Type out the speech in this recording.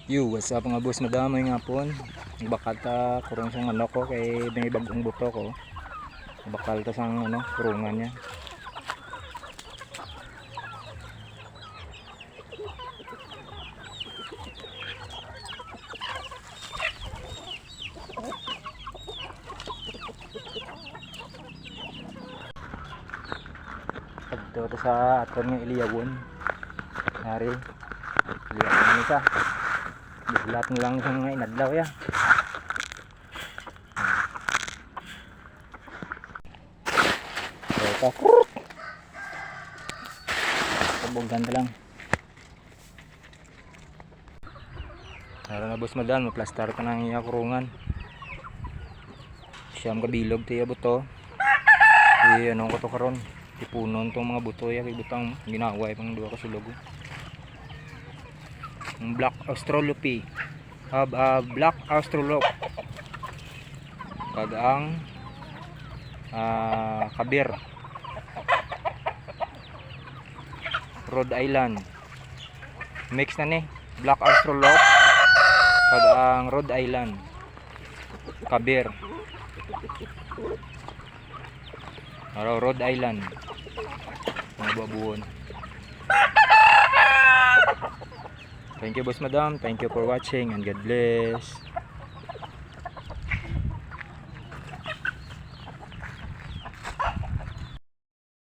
Yo, what's up mga boss, madamay nga po. Bakal ta kurong sang ano ko kay may bagong buto ko. Bakal ta sang ano, kurungan niya. Dito sa aton ng Iliyawon. Hari. Iliyawon ni sa. Lahat na lang siyang inadlaw ya. Ito. Kabugan lang. Tara na boss madan, maplastar ka ng iya kurungan. Siyam kabilog tiya buto. Anong ko to karon? Ipunon tong mga buto ya kay butang ginawa pang duha ka sulog. Black Australope. Black Australope. Kag ang Kabir. Rhode Island. Mix na ni. Black Australope. Kag ang Rhode Island. Kabir. Rhode Island. Mga babuon. Thank you boss madam. Thank you for watching and God bless.